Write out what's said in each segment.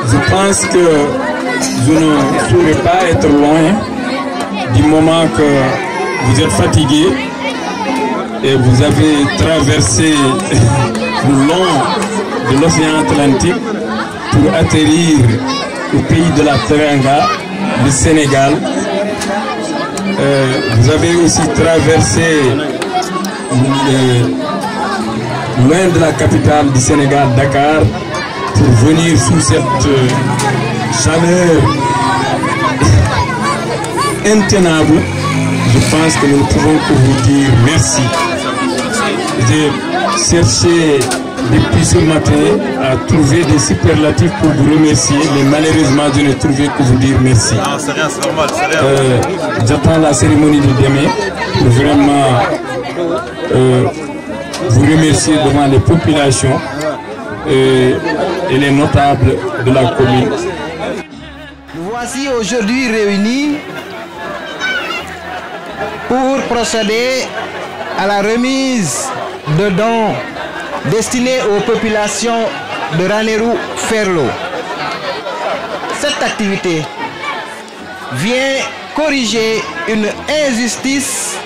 Je pense que je ne saurais pas être loin du moment que vous êtes fatigué et vous avez traversé le long de l'océan Atlantique pour atterrir au pays de la Teranga, le Sénégal. Vous avez aussi traversé loin de la capitale du Sénégal, Dakar, pour venir sous cette chaleur intenable. Je pense que nous ne pouvons que vous dire merci. J'ai cherché depuis ce matin à trouver des superlatifs pour vous remercier, mais malheureusement je n'ai trouvé que vous dire merci. Non, c'est rien, c'est normal, c'est rien. J'attends la cérémonie de demain pour vraiment vous remercier devant les populations et les notables de la commune. Nous voici aujourd'hui réunis pour procéder à la remise de dons destinés aux populations de Ranérou-Ferlo. Cette activité vient corriger une injustice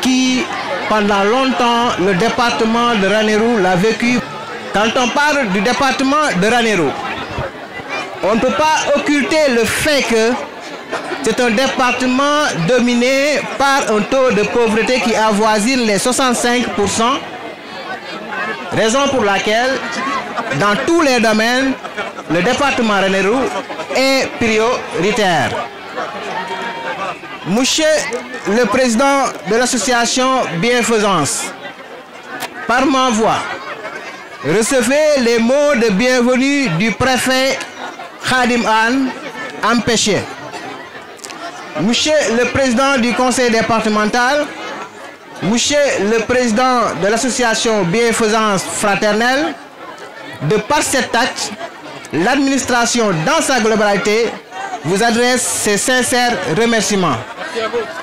qui, pendant longtemps, le département de Ranérou l'a vécu. Quand on parle du département de Ranérou, on ne peut pas occulter le fait que c'est un département dominé par un taux de pauvreté qui avoisine les 65%, raison pour laquelle, dans tous les domaines, le département Ranérou est prioritaire. Monsieur le président de l'association Bienfaisance, par ma voix, recevez les mots de bienvenue du préfet Khadim Anne Empêché. Monsieur le président du conseil départemental, monsieur le président de l'association Bienfaisance Fraternelle, de par cet acte, l'administration dans sa globalité vous adresse ses sincères remerciements.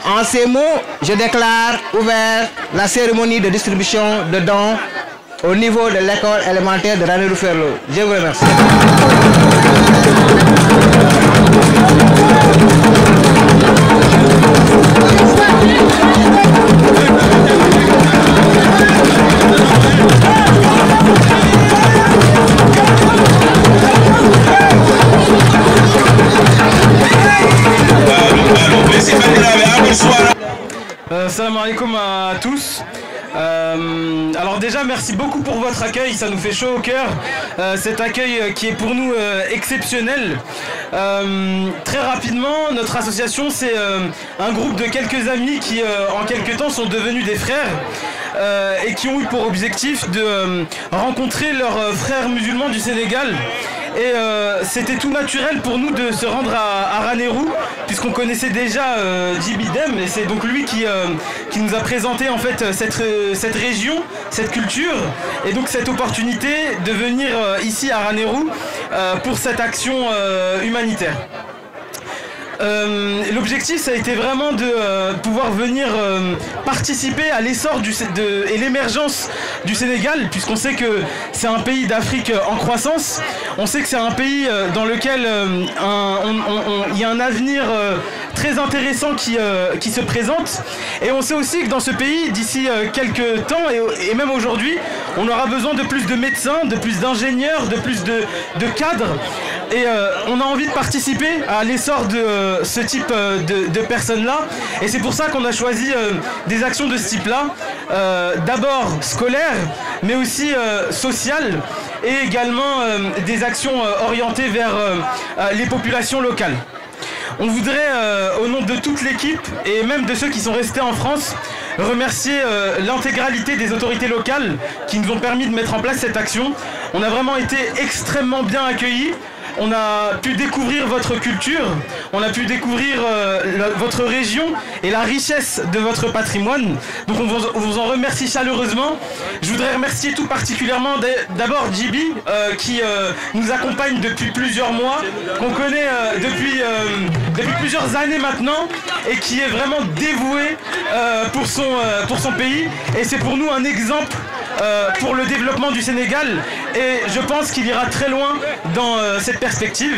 En ces mots, je déclare ouvert la cérémonie de distribution de dons au niveau de l'école élémentaire de Ranérou-Ferlo. Je vous remercie. Salam alaikum à tous. Alors déjà merci beaucoup pour votre accueil, ça nous fait chaud au cœur, cet accueil qui est pour nous exceptionnel. Très rapidement, notre association c'est un groupe de quelques amis qui en quelques temps sont devenus des frères et qui ont eu pour objectif de rencontrer leurs frères musulmans du Sénégal. Et c'était tout naturel pour nous de se rendre à Ranérou, puisqu'on connaissait déjà Djiby Dème, et c'est donc lui qui nous a présenté en fait cette région, cette culture, et donc cette opportunité de venir ici à Ranérou pour cette action humanitaire. L'objectif ça a été vraiment de pouvoir venir participer à l'essor et l'émergence du Sénégal, puisqu'on sait que c'est un pays d'Afrique en croissance, on sait que c'est un pays dans lequel il y a un avenir très intéressant qui se présente, et on sait aussi que dans ce pays d'ici quelques temps et même aujourd'hui on aura besoin de plus de médecins, de plus d'ingénieurs, de plus de cadres, et on a envie de participer à l'essor de ce type de personnes-là, et c'est pour ça qu'on a choisi des actions de ce type-là, d'abord scolaires, mais aussi sociales, et également des actions orientées vers les populations locales. On voudrait, au nom de toute l'équipe, et même de ceux qui sont restés en France, remercier l'intégralité des autorités locales qui nous ont permis de mettre en place cette action. On a vraiment été extrêmement bien accueillis. On a pu découvrir votre culture, on a pu découvrir votre région et la richesse de votre patrimoine. Donc on vous en remercie chaleureusement. Je voudrais remercier tout particulièrement d'abord Djiby qui nous accompagne depuis plusieurs mois, qu'on connaît depuis plusieurs années maintenant et qui est vraiment dévoué pour son pays. Et c'est pour nous un exemple pour le développement du Sénégal et je pense qu'il ira très loin dans cette perspective.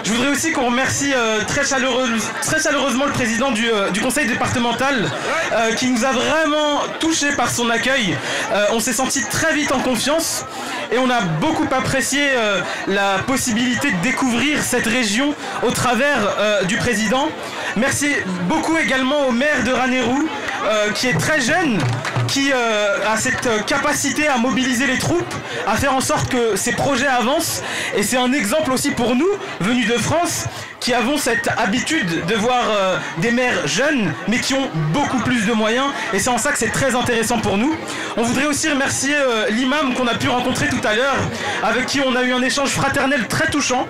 Je voudrais aussi qu'on remercie très chaleureusement le président du conseil départemental qui nous a vraiment touchés par son accueil. On s'est senti très vite en confiance et on a beaucoup apprécié la possibilité de découvrir cette région au travers du président. Merci beaucoup également au maire de Ranérou qui est très jeune, qui a cette capacité à mobiliser les troupes, à faire en sorte que ces projets avancent. Et c'est un exemple aussi pour nous, venus de France, qui avons cette habitude de voir des maires jeunes, mais qui ont beaucoup plus de moyens. Et c'est en ça que c'est très intéressant pour nous. On voudrait aussi remercier l'imam qu'on a pu rencontrer tout à l'heure, avec qui on a eu un échange fraternel très touchant,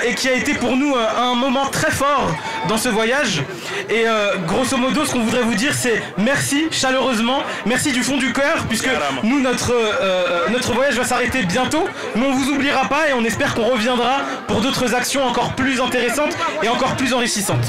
et qui a été pour nous un moment très fort dans ce voyage. Et grosso modo, ce qu'on voudrait vous dire, c'est merci chaleureusement, merci du fond du cœur, puisque nous, notre voyage va s'arrêter bientôt, mais on ne vous oubliera pas et on espère qu'on reviendra pour d'autres actions encore plus intéressantes et encore plus enrichissantes.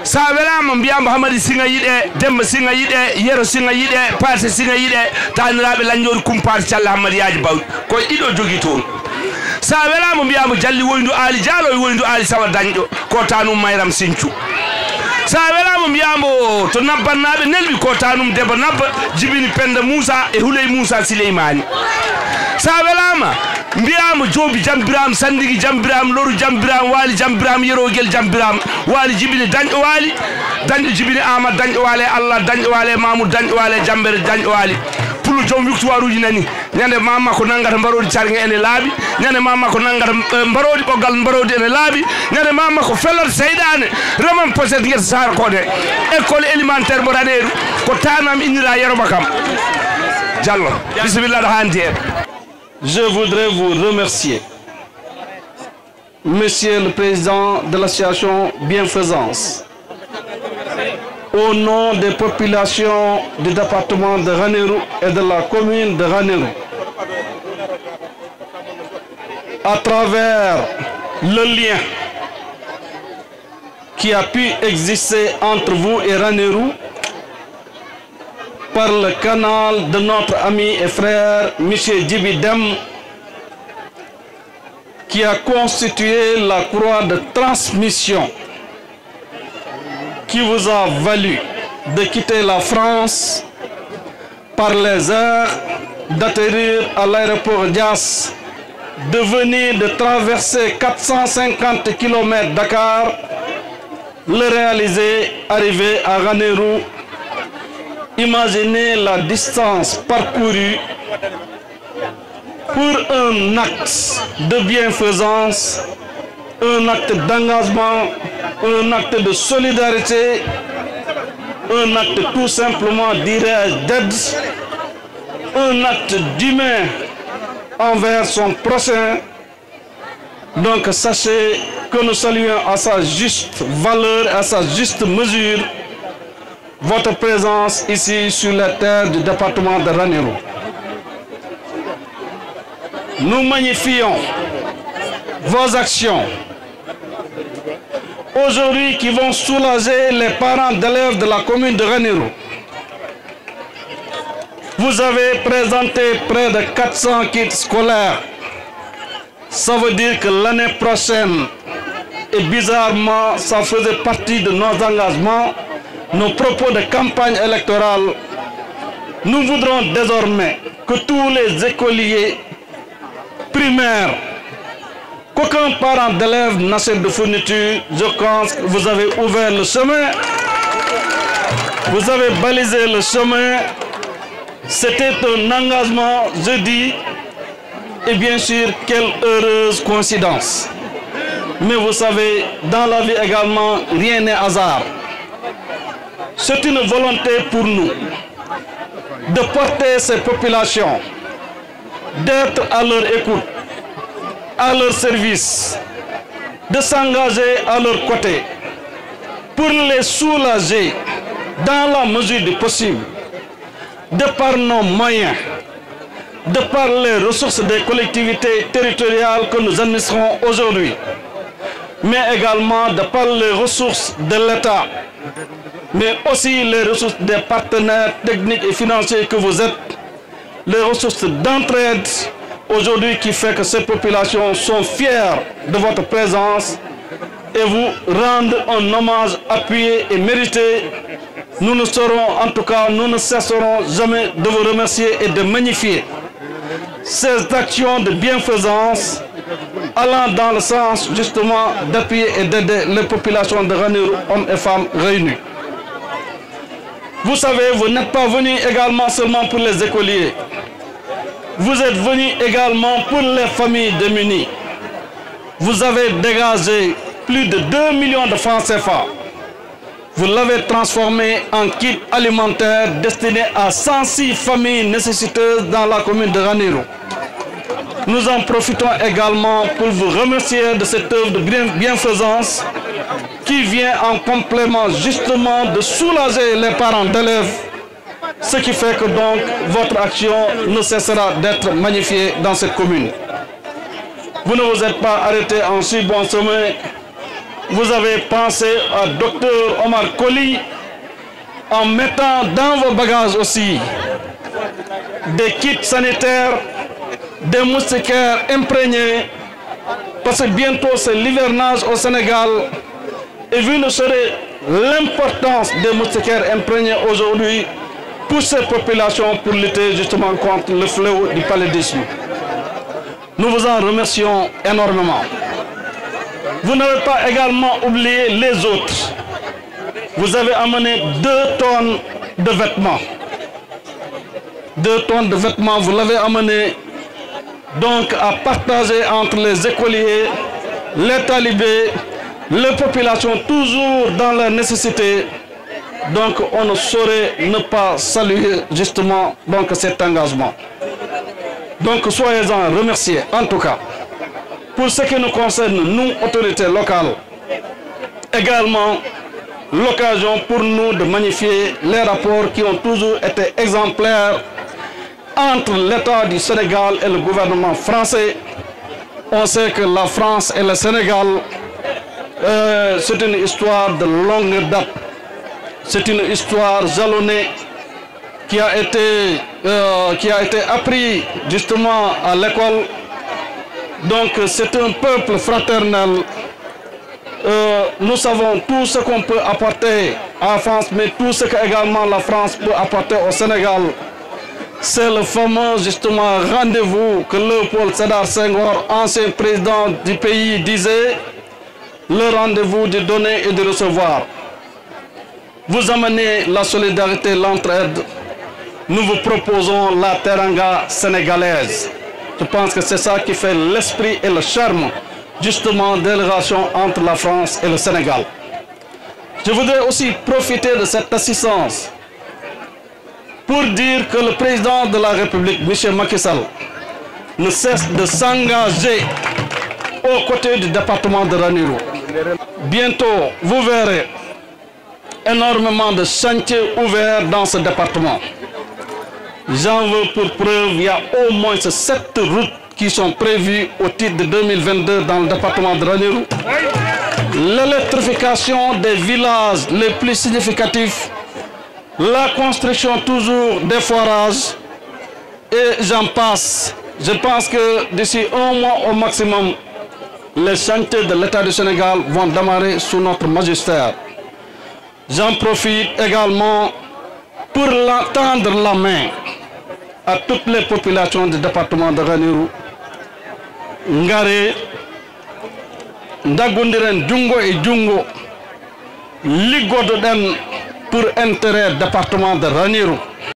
Savelama mbiya Muhammad Singa yide Demba Singa yide Yero Singa yide Paate Singa yide taniraɓe laññoɗo kumpar Calla Hammadiyaji Bawɗi koye ɗiɗo jogui toon savelama mbiyamo Jalli woyndu Ali Dialo e woyndu Ali Sawa dañɗo ko tanum Mayram Sinthiou savelama mbiyamo to nabbannaɓe nelɓi ko tanum Debbo Nabba Jibini Penda Moussa e Huley Moussa Sileymani savelama mbiyamo Joobi Jambiram Sandigi Jambiram Loru Jambiram Waali Jambiram Yerogel Jambiram Waali Jibini dañɗo Waali dañɗo Jibini Amad dañɗo Waali Allah dañɗo Waali Mamoudou dañɗo Waali Jambere dañɗo Waali pullo joom victoire uji nani ñande mamma ko nangata mbarodi cargue ene laaɓi ñande mamma ko nangata mbarodi ɓoggal mbarodi ene laaɓi ñande mamma ko fellata seyɗane reman poset guesa sara kode école élémentaire mo Ranérou ko tanam innira Yeroba kam Diallo bisimilla ɗo hanti hen. Je voudrais vous remercier, Monsieur le Président de l'association Bienfaisance, au nom des populations du département de Ranérou et de la commune de Ranérou, à travers le lien qui a pu exister entre vous et Ranérou, par le canal de notre ami et frère M. Djiby Dème, qui a constitué la croix de transmission qui vous a valu de quitter la France par les airs, d'atterrir à l'aéroport Dias, de venir de traverser 450 km Dakar, le réaliser, arriver à Ranérou. Imaginez la distance parcourue pour un acte de bienfaisance, un acte d'engagement, un acte de solidarité, un acte tout simplement, dirais-je, d'aide, un acte d'humain envers son prochain. Donc sachez que nous saluons à sa juste valeur, à sa juste mesure, votre présence ici sur la terre du département de Ranérou. Nous magnifions vos actions aujourd'hui qui vont soulager les parents d'élèves de la commune de Ranérou. Vous avez présenté près de 400 kits scolaires. Ça veut dire que l'année prochaine, et bizarrement, ça faisait partie de nos engagements, nos propos de campagne électorale, nous voudrons désormais que tous les écoliers primaires, qu'aucun parent d'élève n'achète de fourniture. Je pense que vous avez ouvert le chemin, vous avez balisé le chemin. C'était un engagement, je dis, et bien sûr, quelle heureuse coïncidence. Mais vous savez, dans la vie également, rien n'est hasard. C'est une volonté pour nous de porter ces populations, d'être à leur écoute, à leur service, de s'engager à leur côté pour les soulager dans la mesure du possible, de par nos moyens, de par les ressources des collectivités territoriales que nous administrons aujourd'hui, mais également de par les ressources de l'État, mais aussi les ressources des partenaires techniques et financiers que vous êtes, les ressources d'entraide aujourd'hui qui fait que ces populations sont fières de votre présence et vous rendent un hommage appuyé et mérité. Nous ne saurons, en tout cas, nous ne cesserons jamais de vous remercier et de magnifier ces actions de bienfaisance allant dans le sens justement d'appuyer et d'aider les populations de Ranérou, hommes et femmes réunis. Vous savez, vous n'êtes pas venus également seulement pour les écoliers. Vous êtes venus également pour les familles démunies. Vous avez dégagé plus de 2 millions de francs CFA. Vous l'avez transformé en kit alimentaire destiné à 106 familles nécessiteuses dans la commune de Ranérou. Nous en profitons également pour vous remercier de cette œuvre de bienfaisance qui vient en complément justement de soulager les parents d'élèves, ce qui fait que donc votre action ne cessera d'être magnifiée dans cette commune. Vous ne vous êtes pas arrêté en si bon chemin. Vous avez pensé à Dr Omar Koli en mettant dans vos bagages aussi des kits sanitaires, des moustiquaires imprégnés, parce que bientôt c'est l'hivernage au Sénégal et vu ne serait l'importance des moustiquaires imprégnés aujourd'hui pour ces populations pour lutter justement contre le fléau du paludisme. Nous vous en remercions énormément. Vous n'avez pas également oublié les autres. Vous avez amené 2 tonnes de vêtements. 2 tonnes de vêtements, vous l'avez amené donc à partager entre les écoliers, les talibés, les populations toujours dans la nécessité. Donc on ne saurait ne pas saluer justement donc cet engagement. Donc soyez-en remerciés en tout cas. Pour ce qui nous concerne, nous, autorités locales, également l'occasion pour nous de magnifier les rapports qui ont toujours été exemplaires entre l'État du Sénégal et le gouvernement français. On sait que la France et le Sénégal, c'est une histoire de longue date. C'est une histoire jalonnée qui a été appris justement à l'école. Donc c'est un peuple fraternel. Nous savons tout ce qu'on peut apporter à la France, mais tout ce que également la France peut apporter au Sénégal. C'est le fameux justement rendez-vous que Léopold Sédar Senghor, ancien président du pays, disait, le rendez-vous de donner et de recevoir. Vous amenez la solidarité, l'entraide. Nous vous proposons la teranga sénégalaise. Je pense que c'est ça qui fait l'esprit et le charme justement des relations entre la France et le Sénégal. Je voudrais aussi profiter de cette assistance pour dire que le président de la République, M. Macky Sall, ne cesse de s'engager aux côtés du département de Ranérou. Bientôt, vous verrez énormément de chantiers ouverts dans ce département. J'en veux pour preuve, il y a au moins 7 routes qui sont prévues au titre de 2022 dans le département de Ranérou. L'électrification des villages les plus significatifs, la construction toujours des forages, et j'en passe. Je pense que d'ici 1 mois au maximum, les chantiers de l'État du Sénégal vont démarrer sous notre magistère. J'en profite également pour tendre la main à toutes les populations du département de Ranérou, Ngaré, daggondiren jungo e jungo liggodo den pour intérêt département de Ranérou